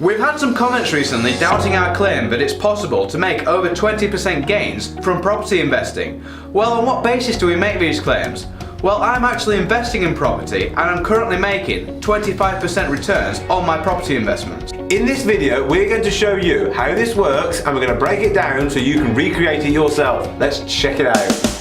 We've had some comments recently doubting our claim that it's possible to make over 20% gains from property investing. Well, on what basis do we make these claims? Well, I'm actually investing in property and I'm currently making 25% returns on my property investments. In this video, we're going to show you how this works and we're going to break it down so you can recreate it yourself. Let's check it out.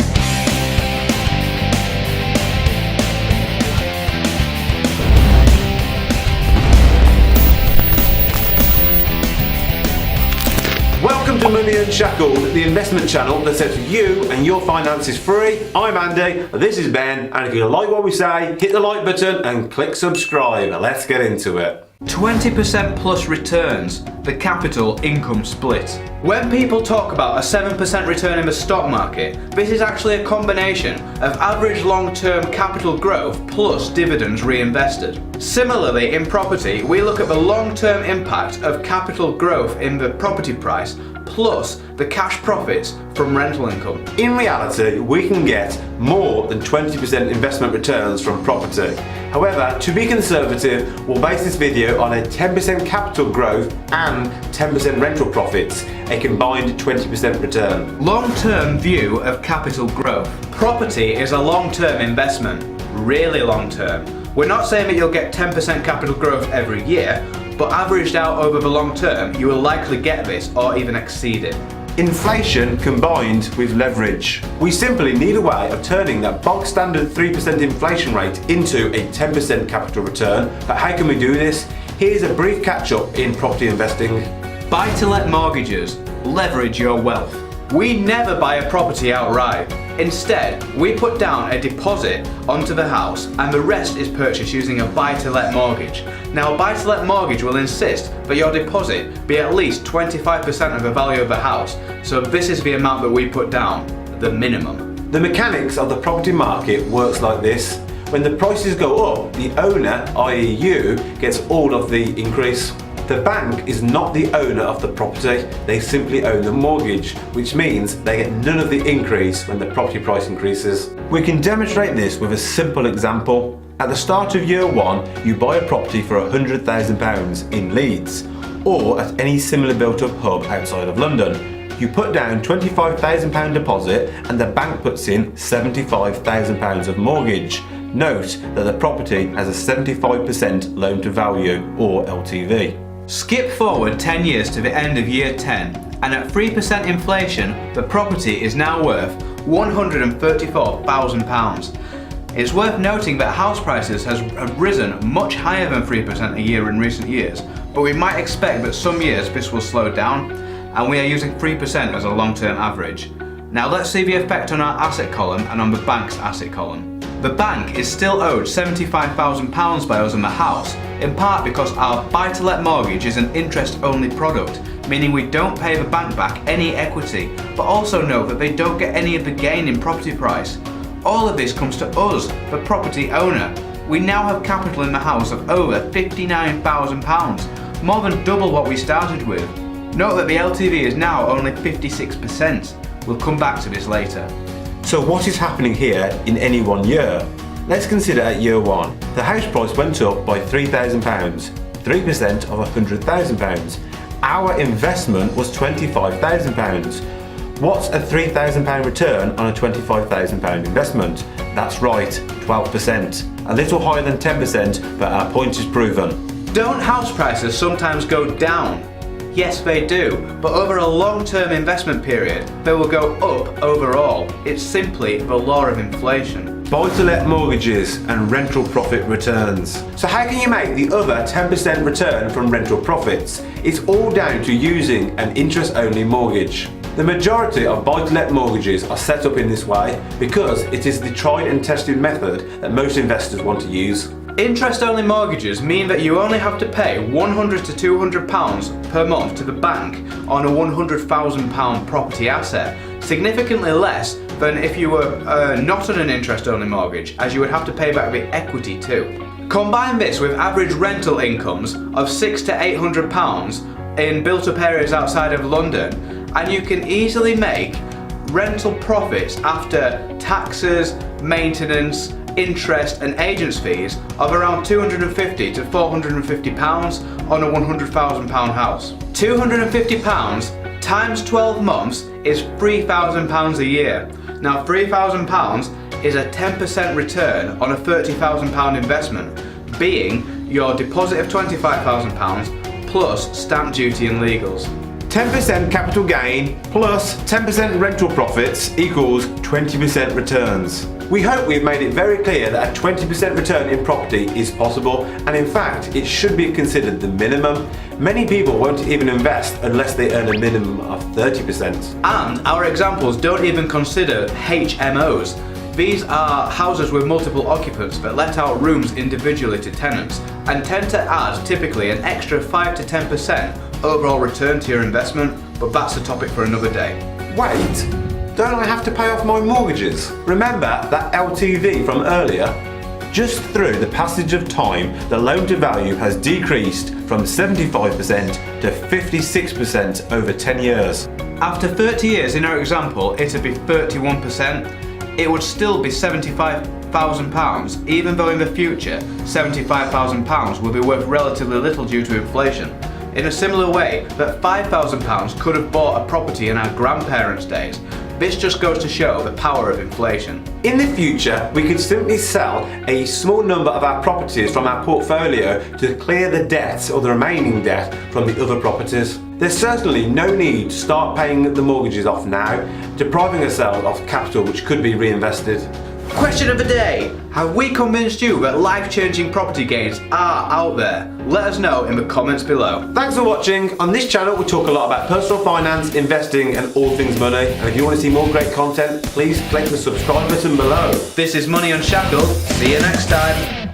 Welcome to Money Unshackled, the investment channel that sets you and your finances free. I'm Andy, this is Ben, and if you like what we say, hit the like button and click subscribe. Let's get into it. 20% plus returns, the capital income split. When people talk about a 7% return in the stock market, this is actually a combination of average long-term capital growth plus dividends reinvested. Similarly, in property, we look at the long-term impact of capital growth in the property price plus the cash profits from rental income. In reality, we can get more than 20% investment returns from property. However, to be conservative, we'll base this video on a 10% capital growth and 10% rental profits, a combined 20% return. Long-term view of capital growth. Property is a long-term investment, really long-term. We're not saying that you'll get 10% capital growth every year, but averaged out over the long term, you will likely get this or even exceed it. Inflation combined with leverage. We simply need a way of turning that bog standard 3% inflation rate into a 10% capital return. But how can we do this? Here's a brief catch up in property investing. Buy-to-let mortgages, leverage your wealth. We never buy a property outright. Instead, we put down a deposit onto the house and the rest is purchased using a buy-to-let mortgage. Now, a buy-to-let mortgage will insist that your deposit be at least 25% of the value of the house. So this is the amount that we put down, the minimum. The mechanics of the property market works like this. When the prices go up, the owner, i.e. you, gets all of the increase. The bank is not the owner of the property, they simply own the mortgage, which means they get none of the increase when the property price increases. We can demonstrate this with a simple example. At the start of year one, you buy a property for £100,000 in Leeds, or at any similar built-up hub outside of London. You put down £25,000 deposit and the bank puts in £75,000 of mortgage. Note that the property has a 75% loan to value, or LTV. Skip forward 10 years to the end of year 10, and at 3% inflation, the property is now worth £134,000. It's worth noting that house prices have risen much higher than 3% a year in recent years, but we might expect that some years this will slow down, and we are using 3% as a long-term average. Now let's see the effect on our asset column and on the bank's asset column. The bank is still owed £75,000 by us on the house, in part because our buy-to-let mortgage is an interest-only product, meaning we don't pay the bank back any equity, but also note that they don't get any of the gain in property price. All of this comes to us, the property owner. We now have capital in the house of over £59,000, more than double what we started with. Note that the LTV is now only 56%. We'll come back to this later. So what is happening here in any one year? Let's consider at year one. The house price went up by £3,000, 3% of £100,000. Our investment was £25,000. What's a £3,000 return on a £25,000 investment? That's right, 12%. A little higher than 10%, but our point is proven. Don't house prices sometimes go down? Yes, they do, but over a long-term investment period, they will go up overall. It's simply the law of inflation. Buy-to-let mortgages and rental profit returns. So how can you make the other 10% return from rental profits? It's all down to using an interest-only mortgage. The majority of buy-to-let mortgages are set up in this way because it is the tried and tested method that most investors want to use. Interest-only mortgages mean that you only have to pay £100 to £200 per month to the bank on a £100,000 property asset, significantly less than if you were not on an interest-only mortgage, as you would have to pay back the equity too. Combine this with average rental incomes of £600 to £800 in built-up areas outside of London, and you can easily make rental profits after taxes, maintenance, interest and agents fees of around £250 to £450 on a £100,000 house. £250 times 12 months is £3,000 a year. Now £3,000 is a 10% return on a £30,000 investment, being your deposit of £25,000 plus stamp duty and legals. 10% capital gain plus 10% rental profits equals 20% returns. We hope we've made it very clear that a 20% return in property is possible, and in fact it should be considered the minimum. Many people won't even invest unless they earn a minimum of 30%. And our examples don't even consider HMOs. These are houses with multiple occupants that let out rooms individually to tenants and tend to add typically an extra 5 to 10% overall return to your investment, but that's a topic for another day. Wait, don't I have to pay off my mortgages? Remember that LTV from earlier? Just through the passage of time, the loan to value has decreased from 75% to 56% over 10 years. After 30 years in our example, it'd be 31%. It would still be £75,000, even though in the future £75,000 will be worth relatively little due to inflation. In a similar way that £5,000 could have bought a property in our grandparents' days. This just goes to show the power of inflation. In the future, we could simply sell a small number of our properties from our portfolio to clear the debt or the remaining debt from the other properties. There's certainly no need to start paying the mortgages off now, depriving ourselves of capital which could be reinvested. Question of the day: have we convinced you that life-changing property gains are out there? Let us know in the comments below. Thanks for watching. On this channel we talk a lot about personal finance, investing and all things money. And if you want to see more great content, please click the subscribe button below. This is Money Unshackled. See you next time.